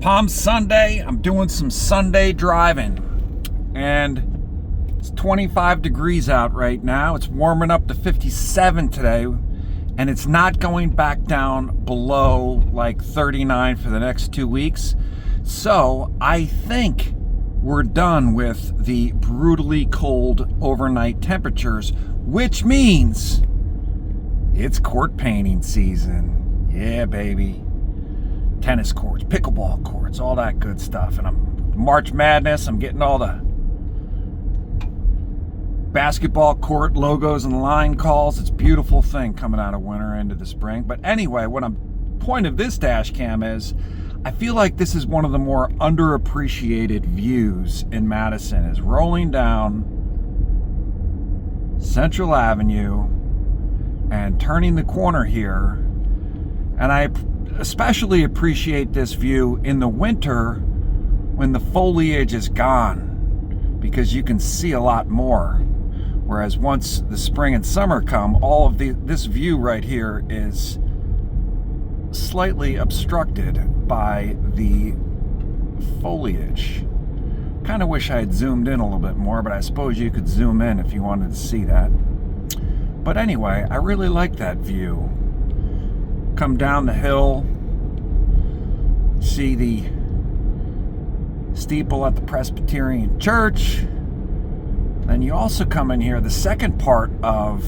Palm Sunday, I'm doing some Sunday driving, and it's 25 degrees out right now. It's warming up to 57 today, and it's not going back down below like 39 for the next 2 weeks. So I think we're done with the brutally cold overnight temperatures, which means it's court painting season. Yeah, baby. Tennis courts, pickleball courts, all that good stuff. And I'm March Madness, I'm getting all the basketball court logos and line calls. It's a beautiful thing coming out of winter into the spring. But anyway, point of this dash cam is, I feel like this is one of the more underappreciated views in Madison, is rolling down Central Avenue and turning the corner here. And I especially appreciate this view in the winter when the foliage is gone, because you can see a lot more. Whereas once the spring and summer come, all of this view right here is slightly obstructed by the foliage. Kind of wish I had zoomed in a little bit more, but I suppose you could zoom in if you wanted to see that. But anyway, I really like that view. Come down the hill, see the steeple at the Presbyterian Church. Then you also come in here. The second part of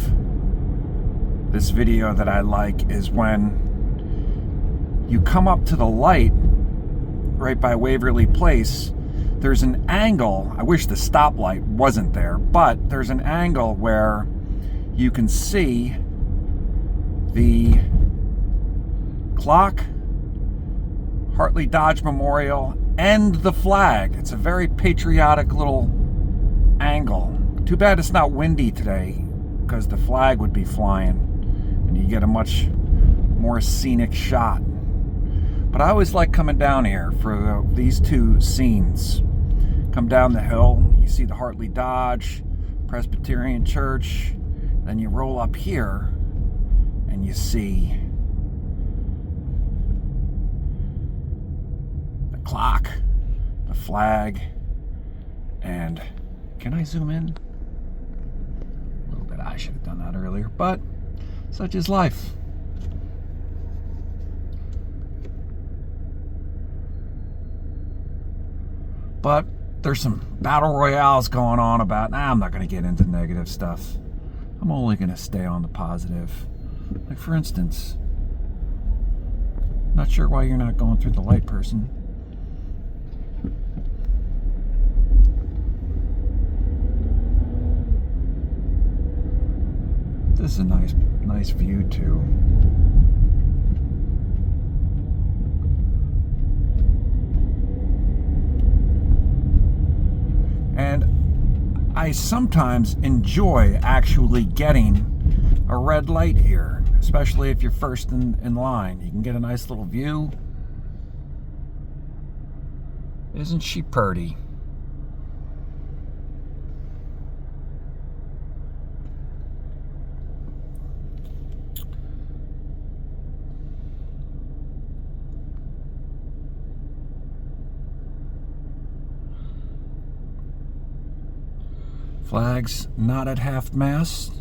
this video that I like is when you come up to the light right by Waverly Place. There's an angle. I wish the stoplight wasn't there, but there's an angle where you can see the clock, Hartley Dodge Memorial, and the flag. It's a very patriotic little angle. Too bad it's not windy today, because the flag would be flying and you get a much more scenic shot. But I always like coming down here for these two scenes. Come down the hill, you see the Hartley Dodge, Presbyterian Church, then you roll up here and you see the clock, the flag, and can I zoom in? A little bit. I should have done that earlier, but such is life. But there's some battle royales going on about, I'm not going to get into negative stuff. I'm only going to stay on the positive. Like, for instance, not sure why you're not going through the light, person. This is a nice view too. And I sometimes enjoy actually getting a red light here, especially if you're first in line. You can get a nice little view. Isn't she purty? Flags not at half-mast.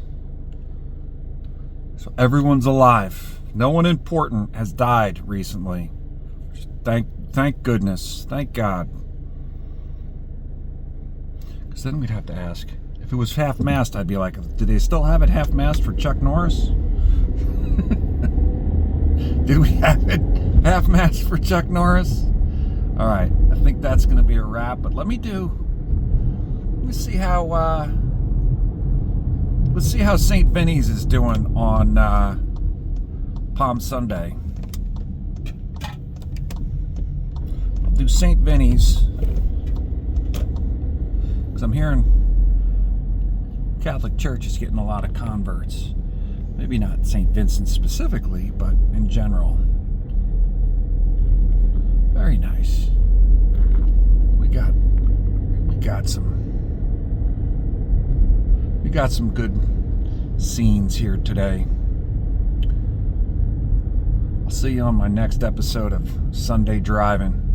So everyone's alive. No one important has died recently. Thank goodness. Thank God. Because then we'd have to ask. If it was half-mast, I'd be like, do they still have it half-mast for Chuck Norris? Did we have it half-mast for Chuck Norris? All right. I think that's going to be a wrap. But let me see how St. Vinny's is doing on Palm Sunday. I'll do St. Vinny's because I'm hearing Catholic Church is getting a lot of converts. Maybe not St. Vincent specifically, but in general. Very nice. We got some good scenes here today. I'll see you on my next episode of Sunday Driving.